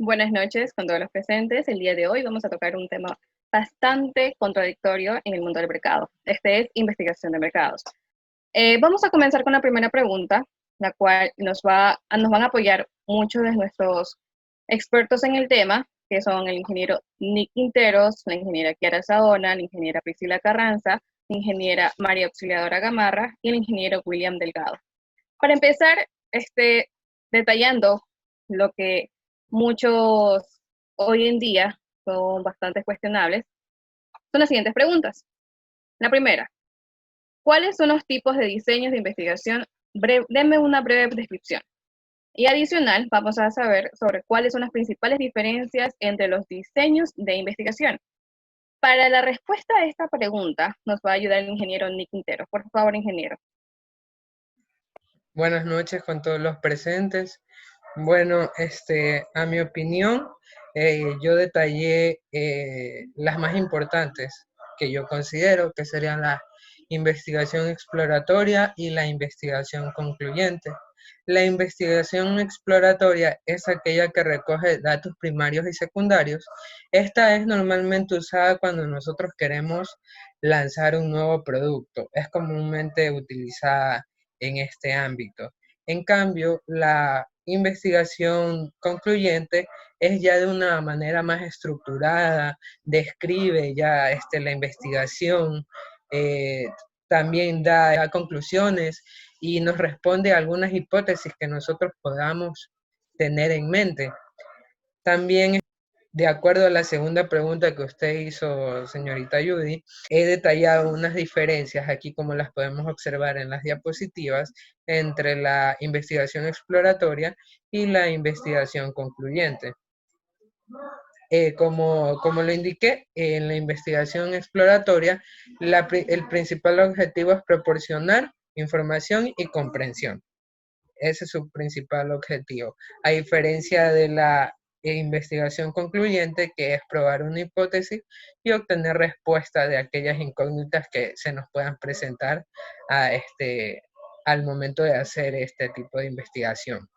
Buenas noches con todos los presentes. El día de hoy vamos a tocar un tema bastante contradictorio en el mundo del mercado. Este es investigación de mercados. Vamos a comenzar con la primera pregunta, la cual nos van a apoyar muchos de nuestros expertos en el tema, que son el ingeniero Nick Quinteros, la ingeniera Kiara Saona, la ingeniera Priscila Carranza, la ingeniera María Auxiliadora Gamarra y el ingeniero William Delgado. Para empezar, detallando lo que muchos hoy en día son bastante cuestionables, son las siguientes preguntas. La primera, ¿cuáles son los tipos de diseños de investigación? Denme una breve descripción. Y adicional, vamos a saber sobre cuáles son las principales diferencias entre los diseños de investigación. Para la respuesta a esta pregunta, nos va a ayudar el ingeniero Nick Quintero. Por favor, ingeniero. Buenas noches con todos los presentes. Bueno, a mi opinión, yo detallé las más importantes que yo considero que serían la investigación exploratoria y la investigación concluyente. La investigación exploratoria es aquella que recoge datos primarios y secundarios. Esta es normalmente usada cuando nosotros queremos lanzar un nuevo producto. Es comúnmente utilizada en este ámbito. En cambio, la investigación concluyente es ya de una manera más estructurada, describe ya la investigación, también da conclusiones y nos responde a algunas hipótesis que nosotros podamos tener en mente. También, de acuerdo a la segunda pregunta que usted hizo, señorita Judy, he detallado unas diferencias aquí, como las podemos observar en las diapositivas, entre la investigación exploratoria y la investigación concluyente. Como lo indiqué, en la investigación exploratoria, el principal objetivo es proporcionar información y comprensión. Ese es su principal objetivo. A diferencia de la investigación concluyente, que es probar una hipótesis y obtener respuesta de aquellas incógnitas que se nos puedan presentar al momento de hacer este tipo de investigación.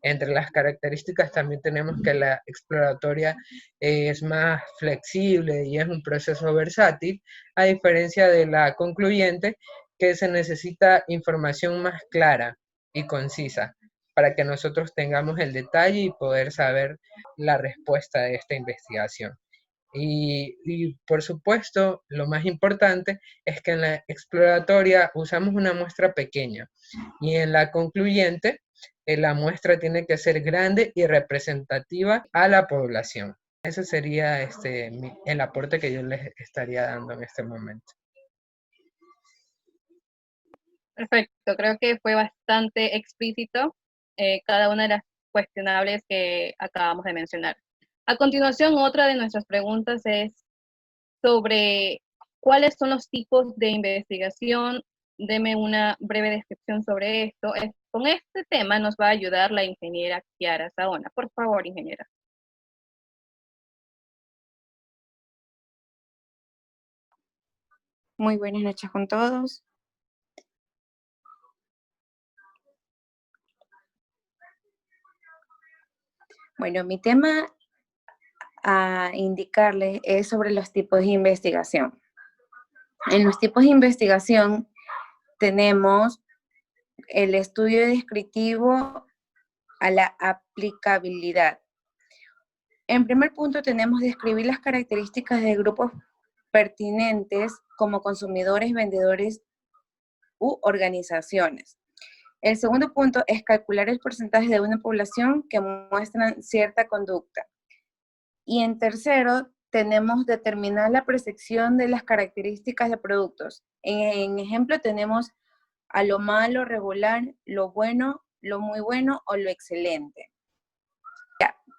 Entre las características también tenemos que la exploratoria es más flexible y es un proceso versátil, a diferencia de la concluyente, que se necesita información más clara y concisa para que nosotros tengamos el detalle y poder saber la respuesta de esta investigación. Y por supuesto, lo más importante es que en la exploratoria usamos una muestra pequeña y en la concluyente la muestra tiene que ser grande y representativa a la población. Ese sería el aporte que yo les estaría dando en este momento. Perfecto, creo que fue bastante explícito cada una de las cuestionables que acabamos de mencionar. A continuación, otra de nuestras preguntas es sobre cuáles son los tipos de investigación. Deme una breve descripción sobre esto. Con este tema nos va a ayudar la ingeniera Kiara Saona. Por favor, ingeniera. Muy buenas noches con todos. Bueno, mi tema a indicarles es sobre los tipos de investigación. En los tipos de investigación tenemos el estudio descriptivo a la aplicabilidad. En primer punto tenemos describir las características de grupos pertinentes como consumidores, vendedores u organizaciones. El segundo punto es calcular el porcentaje de una población que muestran cierta conducta. Y en tercero, tenemos determinar la percepción de las características de productos. En ejemplo, tenemos a lo malo, regular, lo bueno, lo muy bueno o lo excelente.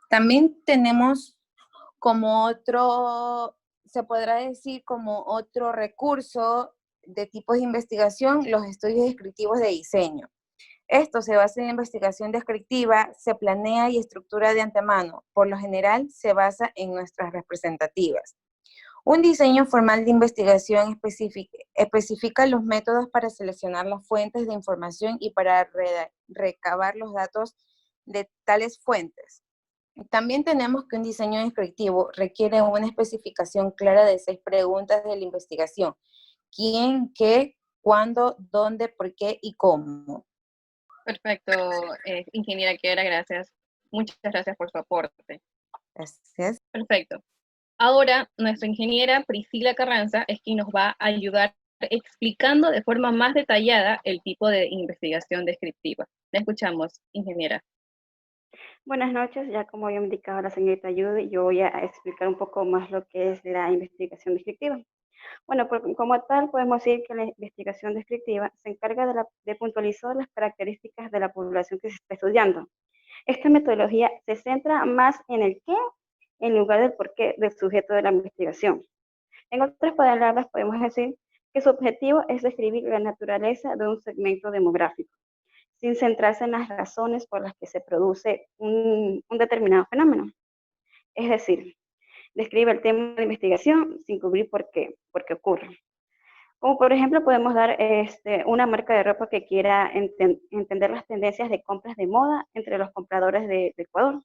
También tenemos como otro, se podrá decir como otro recurso de tipos de investigación, los estudios descriptivos de diseño. Esto se basa en investigación descriptiva, se planea y estructura de antemano. Por lo general, se basa en nuestras representativas. Un diseño formal de investigación especifica los métodos para seleccionar las fuentes de información y para recabar los datos de tales fuentes. También tenemos que un diseño descriptivo requiere una especificación clara de 6 preguntas de la investigación. ¿Quién, qué, cuándo, dónde, por qué y cómo? Perfecto, ingeniera Kiera, gracias. Muchas gracias por su aporte. Gracias. Perfecto. Ahora, nuestra ingeniera Priscila Carranza es quien nos va a ayudar explicando de forma más detallada el tipo de investigación descriptiva. La escuchamos, ingeniera. Buenas noches, ya como había indicado la señorita Judy, yo voy a explicar un poco más lo que es la investigación descriptiva. Bueno, como tal, podemos decir que la investigación descriptiva se encarga de puntualizar las características de la población que se está estudiando. Esta metodología se centra más en el qué en lugar del por qué del sujeto de la investigación. En otras palabras, podemos decir que su objetivo es describir la naturaleza de un segmento demográfico, sin centrarse en las razones por las que se produce un determinado fenómeno. Es decir, describe el tema de investigación sin cubrir por qué ocurre. Como por ejemplo podemos dar una marca de ropa que quiera entender las tendencias de compras de moda entre los compradores de Ecuador.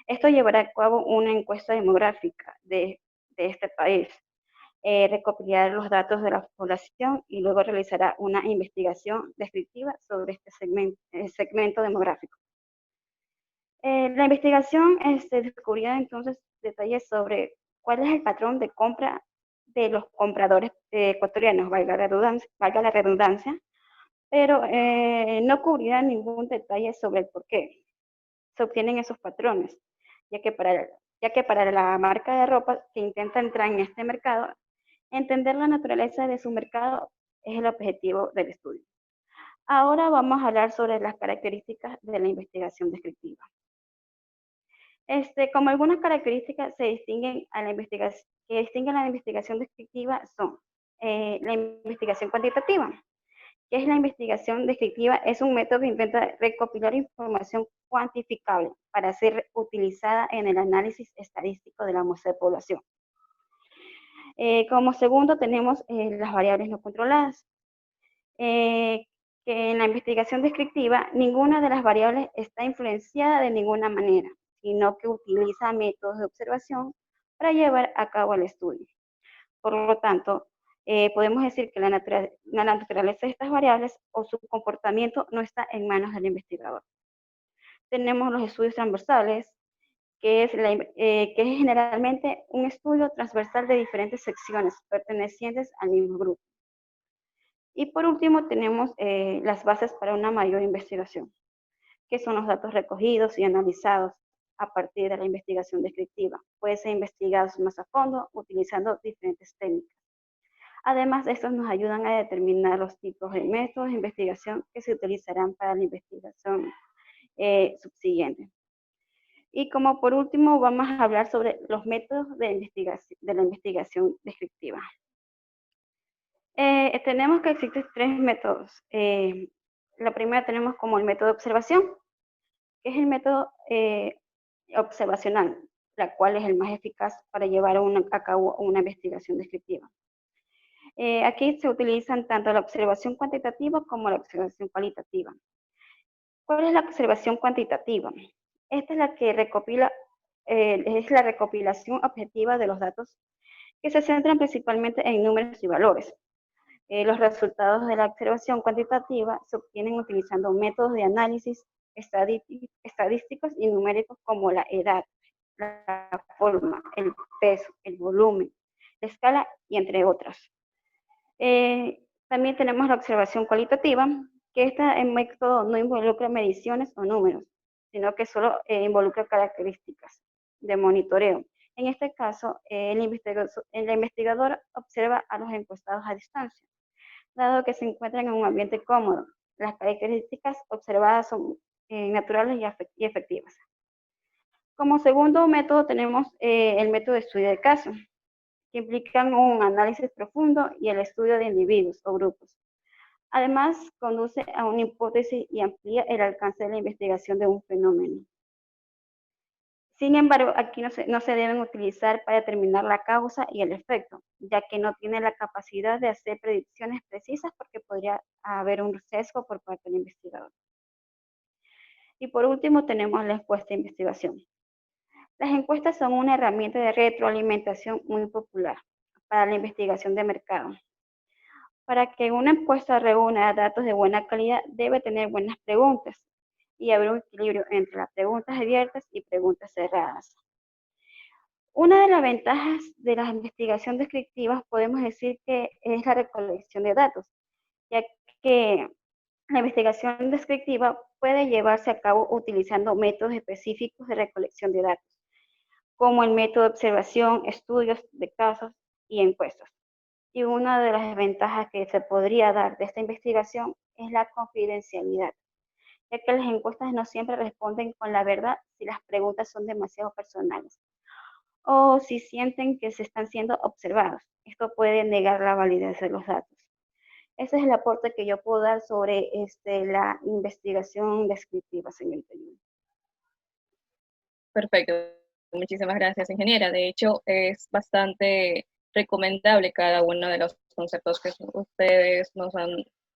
Esto llevará a cabo una encuesta demográfica de este país, recopilar los datos de la población y luego realizará una investigación descriptiva sobre este segmento demográfico. La investigación descubría entonces detalles sobre cuál es el patrón de compra de los compradores ecuatorianos, valga la redundancia, pero no cubría ningún detalle sobre el por qué se obtienen esos patrones, ya que para la marca de ropa que intenta entrar en este mercado, entender la naturaleza de su mercado es el objetivo del estudio. Ahora vamos a hablar sobre las características de la investigación descriptiva. Como algunas características que distinguen a la investigación descriptiva son la investigación cuantitativa, que es la investigación descriptiva, es un método que intenta recopilar información cuantificable para ser utilizada en el análisis estadístico de la muestra de población. Como segundo tenemos las variables no controladas, que en la investigación descriptiva ninguna de las variables está influenciada de ninguna manera, sino que utiliza métodos de observación para llevar a cabo el estudio. Por lo tanto, podemos decir que la naturaleza de estas variables o su comportamiento no está en manos del investigador. Tenemos los estudios transversales, que es generalmente un estudio transversal de diferentes secciones pertenecientes al mismo grupo. Y por último tenemos las bases para una mayor investigación, que son los datos recogidos y analizados a partir de la investigación descriptiva. Pueden ser investigados más a fondo utilizando diferentes técnicas. Además, estos nos ayudan a determinar los tipos de métodos de investigación que se utilizarán para la investigación subsiguiente. Y como por último, vamos a hablar sobre los métodos de la investigación descriptiva. Tenemos que existen 3 métodos. La primera tenemos como el método de observación, que es el método observacional, la cual es el más eficaz para llevar a cabo una investigación descriptiva. Aquí se utilizan tanto la observación cuantitativa como la observación cualitativa. ¿Cuál es la observación cuantitativa? Esta es la que es la recopilación objetiva de los datos que se centran principalmente en números y valores. Los resultados de la observación cuantitativa se obtienen utilizando métodos de análisis estadísticos y numéricos como la edad, la forma, el peso, el volumen, la escala y entre otros. También tenemos la observación cualitativa, que este método no involucra mediciones o números, sino que solo involucra características de monitoreo. En este caso, el investigador observa a los encuestados a distancia, dado que se encuentran en un ambiente cómodo. Las características observadas son naturales y efectivas. Como segundo método tenemos el método de estudio de caso, que implican un análisis profundo y el estudio de individuos o grupos. Además, conduce a una hipótesis y amplía el alcance de la investigación de un fenómeno. Sin embargo, aquí no se deben utilizar para determinar la causa y el efecto, ya que no tiene la capacidad de hacer predicciones precisas porque podría haber un sesgo por parte del investigador. Y por último tenemos la encuesta de investigación, Las encuestas son una herramienta de retroalimentación muy popular para la investigación de mercado. Para que una encuesta reúna datos de buena calidad, debe tener buenas preguntas y haber un equilibrio entre las preguntas abiertas y preguntas cerradas. Una de las ventajas de la investigación descriptiva podemos decir que es la recolección de datos, ya que la investigación descriptiva puede llevarse a cabo utilizando métodos específicos de recolección de datos, como el método de observación, estudios de casos y encuestas. Y una de las desventajas que se podría dar de esta investigación es la confidencialidad, ya que las encuestas no siempre responden con la verdad si las preguntas son demasiado personales o si sienten que se están siendo observados. Esto puede negar la validez de los datos. Ese es el aporte que yo puedo dar sobre la investigación descriptiva, señorita Yuli. Perfecto. Muchísimas gracias, ingeniera. De hecho, es bastante recomendable cada uno de los conceptos que ustedes nos han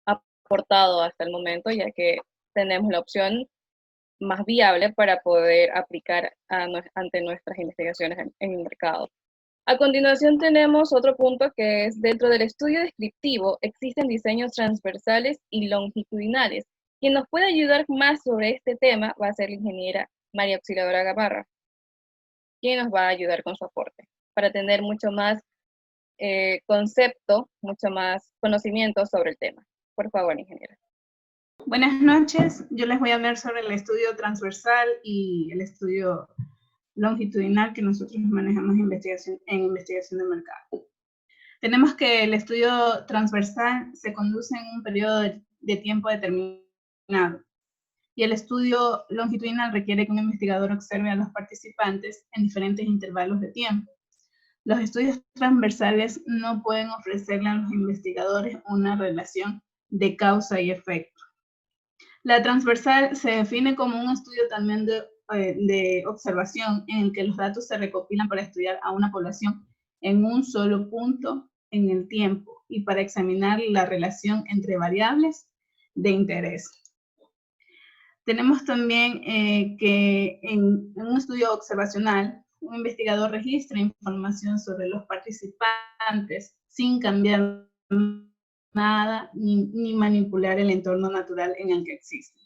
aportado hasta el momento, ya que tenemos la opción más viable para poder aplicar ante nuestras investigaciones en el mercado. A continuación tenemos otro punto que es: dentro del estudio descriptivo existen diseños transversales y longitudinales. Quien nos puede ayudar más sobre este tema va a ser la ingeniera María Auxiliadora Gamarra, quien nos va a ayudar con su aporte para tener mucho más concepto, mucho más conocimiento sobre el tema. Por favor, ingeniera. Buenas noches, yo les voy a hablar sobre el estudio transversal y el estudio longitudinal que nosotros manejamos en investigación de mercado. Tenemos que el estudio transversal se conduce en un periodo de tiempo determinado y el estudio longitudinal requiere que un investigador observe a los participantes en diferentes intervalos de tiempo. Los estudios transversales no pueden ofrecerle a los investigadores una relación de causa y efecto. La transversal se define como un estudio también de observación en el que los datos se recopilan para estudiar a una población en un solo punto en el tiempo y para examinar la relación entre variables de interés. Tenemos también que en un estudio observacional, un investigador registra información sobre los participantes sin cambiar nada ni manipular el entorno natural en el que existe.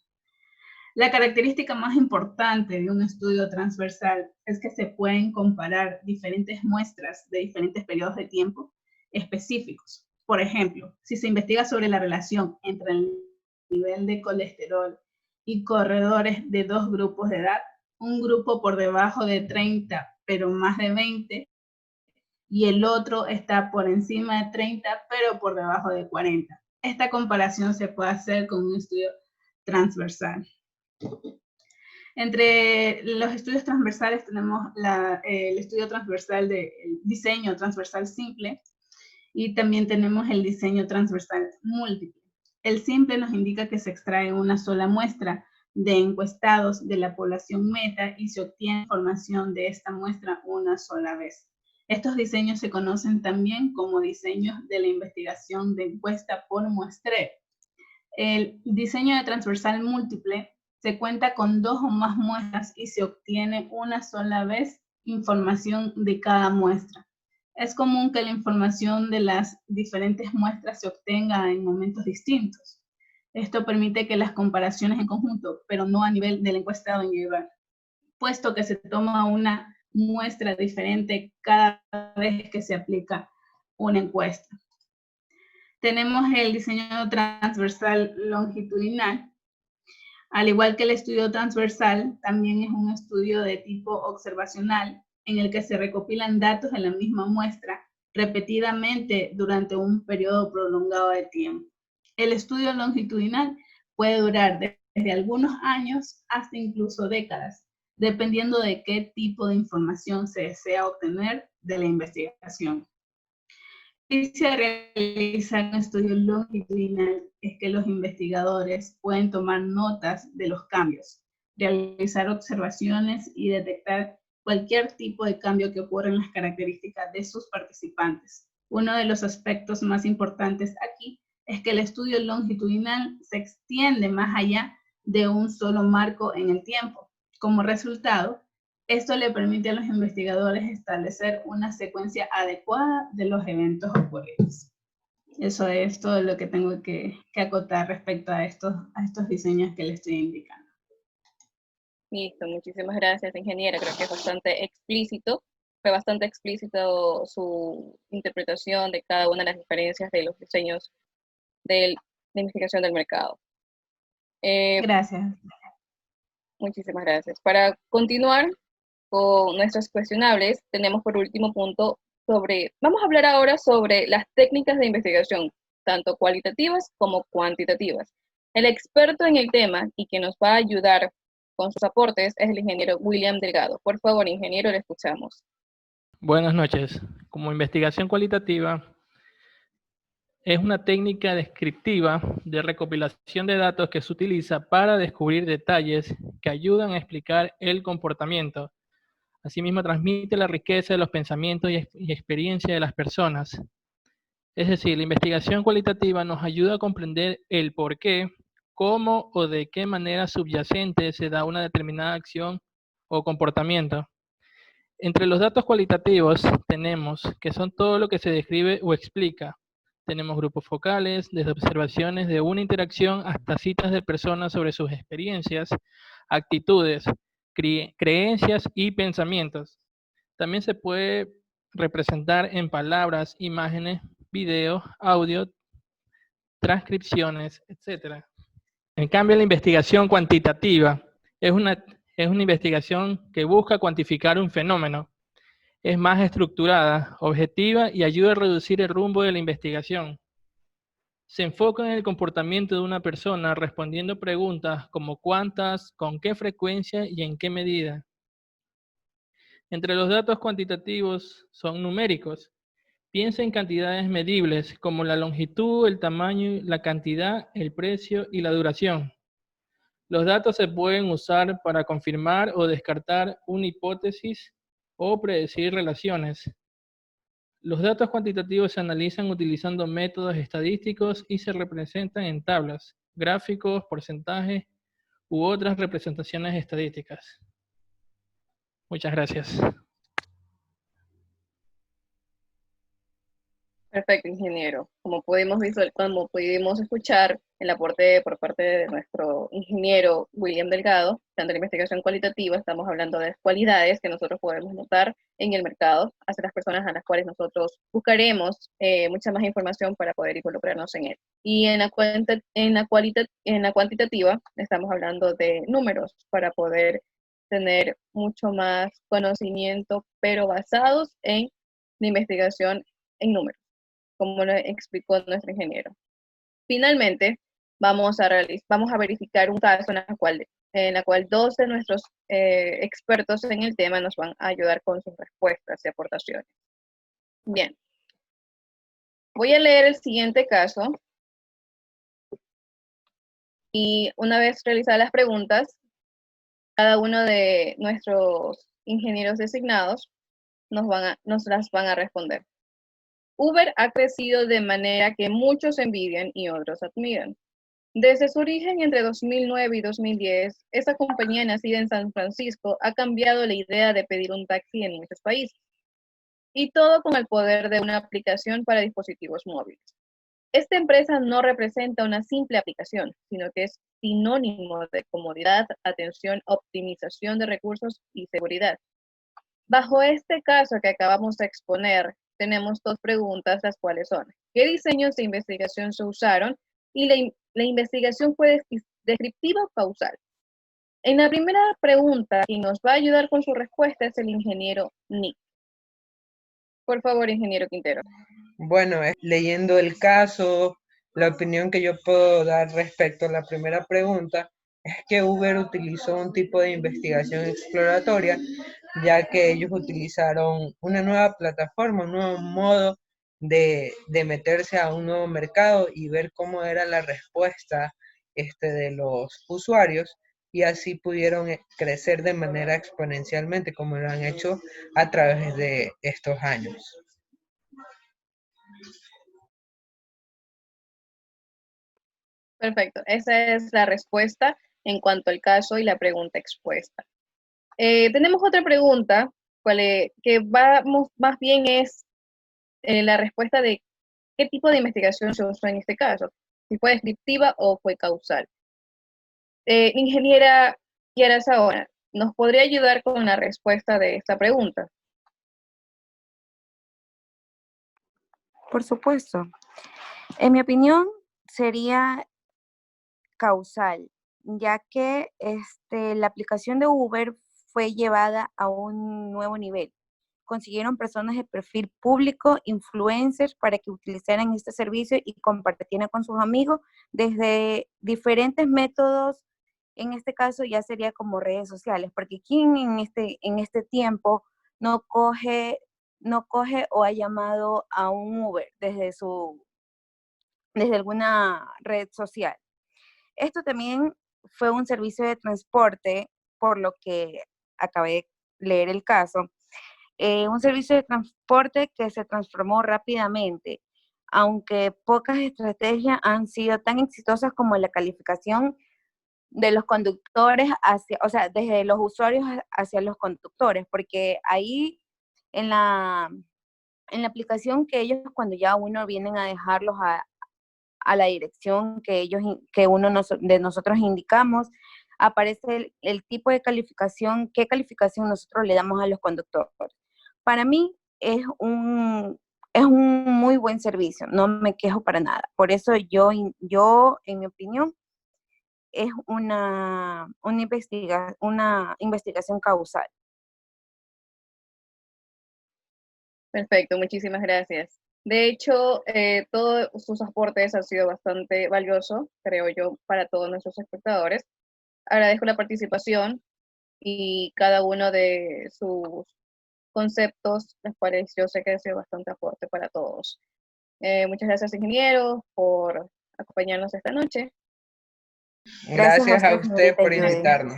La característica más importante de un estudio transversal es que se pueden comparar diferentes muestras de diferentes periodos de tiempo específicos. Por ejemplo, si se investiga sobre la relación entre el nivel de colesterol y corredores de dos grupos de edad, un grupo por debajo de 30 pero más de 20, y el otro está por encima de 30 pero por debajo de 40. Esta comparación se puede hacer con un estudio transversal. Entre los estudios transversales tenemos el estudio transversal del diseño transversal simple y también tenemos el diseño transversal múltiple. El simple nos indica que se extrae una sola muestra de encuestados de la población meta y se obtiene información de esta muestra una sola vez. Estos diseños se conocen también como diseños de la investigación de encuesta por muestreo. El diseño de transversal múltiple se cuenta con dos o más muestras y se obtiene una sola vez información de cada muestra. Es común que la información de las diferentes muestras se obtenga en momentos distintos. Esto permite que las comparaciones en conjunto, pero no a nivel del encuestado individual, puesto que se toma una muestra diferente cada vez que se aplica una encuesta. Tenemos el diseño transversal longitudinal. Al igual que el estudio transversal, también es un estudio de tipo observacional en el que se recopilan datos de la misma muestra repetidamente durante un periodo prolongado de tiempo. El estudio longitudinal puede durar desde algunos años hasta incluso décadas, dependiendo de qué tipo de información se desea obtener de la investigación. beneficio de realizar un estudio longitudinal es que los investigadores pueden tomar notas de los cambios, realizar observaciones y detectar cualquier tipo de cambio que ocurra en las características de sus participantes. Uno de los aspectos más importantes aquí es que el estudio longitudinal se extiende más allá de un solo marco en el tiempo. Como resultado, Esto le permite a los investigadores establecer una secuencia adecuada de los eventos ocurridos. Eso es todo lo que tengo que acotar respecto a estos diseños que le estoy indicando. Listo, muchísimas gracias, ingeniera. Creo que es bastante explícito. Fue bastante explícito su interpretación de cada una de las diferencias de los diseños de investigación del mercado. Gracias. Muchísimas gracias. Para continuar con nuestros cuestionables, tenemos por último punto vamos a hablar ahora sobre las técnicas de investigación, tanto cualitativas como cuantitativas. El experto en el tema y que nos va a ayudar con sus aportes es el ingeniero William Delgado. Por favor, ingeniero, le escuchamos. Buenas noches. Como investigación cualitativa, es una técnica descriptiva de recopilación de datos que se utiliza para descubrir detalles que ayudan a explicar el comportamiento. Asimismo, transmite la riqueza de los pensamientos y experiencia de las personas. Es decir, la investigación cualitativa nos ayuda a comprender el por qué, cómo o de qué manera subyacente se da una determinada acción o comportamiento. Entre los datos cualitativos tenemos que son todo lo que se describe o explica. Tenemos grupos focales, desde observaciones de una interacción hasta citas de personas sobre sus experiencias, actitudes, creencias y pensamientos. También se puede representar en palabras, imágenes, videos, audio, transcripciones, etc. En cambio, la investigación cuantitativa es una investigación que busca cuantificar un fenómeno. Es más estructurada, objetiva y ayuda a reducir el rumbo de la investigación. Se enfoca en el comportamiento de una persona respondiendo preguntas como cuántas, con qué frecuencia y en qué medida. Entre los datos cuantitativos son numéricos. Piensa en cantidades medibles como la longitud, el tamaño, la cantidad, el precio y la duración. Los datos se pueden usar para confirmar o descartar una hipótesis o predecir relaciones. Los datos cuantitativos se analizan utilizando métodos estadísticos y se representan en tablas, gráficos, porcentajes u otras representaciones estadísticas. Muchas gracias. Perfecto, ingeniero. Como pudimos escuchar el aporte por parte de nuestro ingeniero William Delgado, tanto en la investigación cualitativa, estamos hablando de las cualidades que nosotros podemos notar en el mercado hacia las personas a las cuales nosotros buscaremos mucha más información para poder involucrarnos en él. Y en la cuantitativa estamos hablando de números para poder tener mucho más conocimiento, pero basados en la investigación en números, como lo explicó nuestro ingeniero. Finalmente, vamos a verificar un caso en la cual dos de nuestros expertos en el tema nos van a ayudar con sus respuestas y aportaciones. Bien. Voy a leer el siguiente caso. Y una vez realizadas las preguntas, cada uno de nuestros ingenieros designados nos las van a responder. Uber ha crecido de manera que muchos envidian y otros admiran. Desde su origen entre 2009 y 2010, esta compañía nacida en San Francisco ha cambiado la idea de pedir un taxi en muchos países. Y todo con el poder de una aplicación para dispositivos móviles. Esta empresa no representa una simple aplicación, sino que es sinónimo de comodidad, atención, optimización de recursos y seguridad. Bajo este caso que acabamos de exponer, tenemos dos preguntas, las cuales son: ¿qué diseños de investigación se usaron? Y la investigación fue descriptiva o causal. En la primera pregunta, quien nos va a ayudar con su respuesta es el ingeniero Nick. Por favor, ingeniero Quintero. Bueno, leyendo el caso, la opinión que yo puedo dar respecto a la primera pregunta es que Uber utilizó un tipo de investigación exploratoria, ya que ellos utilizaron una nueva plataforma, un nuevo modo de meterse a un nuevo mercado y ver cómo era la respuesta de los usuarios, y así pudieron crecer de manera exponencialmente como lo han hecho a través de estos años. Perfecto, esa es la respuesta en cuanto al caso y la pregunta expuesta. Tenemos otra pregunta, que vamos más bien es la respuesta de qué tipo de investigación se usó en este caso, si fue descriptiva o fue causal. Ingeniera Kiara Saona, ¿nos podría ayudar con la respuesta de esta pregunta? Por supuesto. En mi opinión, sería causal, ya que la aplicación de Uber fue llevada a un nuevo nivel. Consiguieron personas de perfil público, influencers, para que utilizaran este servicio y compartieran con sus amigos desde diferentes métodos. En este caso ya sería como redes sociales, porque ¿quién en este tiempo no coge o ha llamado a un Uber desde alguna red social? Esto también fue un servicio de transporte, por lo que acabé de leer el caso, un servicio de transporte que se transformó rápidamente, aunque pocas estrategias han sido tan exitosas como la calificación de los conductores o sea, desde los usuarios hacia los conductores, porque ahí en la aplicación que ellos, cuando ya uno vienen a dejarlos a la dirección que uno de nosotros indicamos, aparece el tipo de calificación, qué calificación nosotros le damos a los conductores. Para mí es un muy buen servicio, no me quejo para nada. Por eso yo en mi opinión, es una investigación causal. Perfecto, muchísimas gracias. De hecho, todos sus aportes han sido bastante valiosos, creo yo, para todos nuestros espectadores. Agradezco la participación y cada uno de sus conceptos, los cuales yo sé que ha sido bastante aporte para todos. Muchas gracias, ingeniero, por acompañarnos esta noche. Gracias a Gracias a usted, usted señorita por Judy. invitarnos.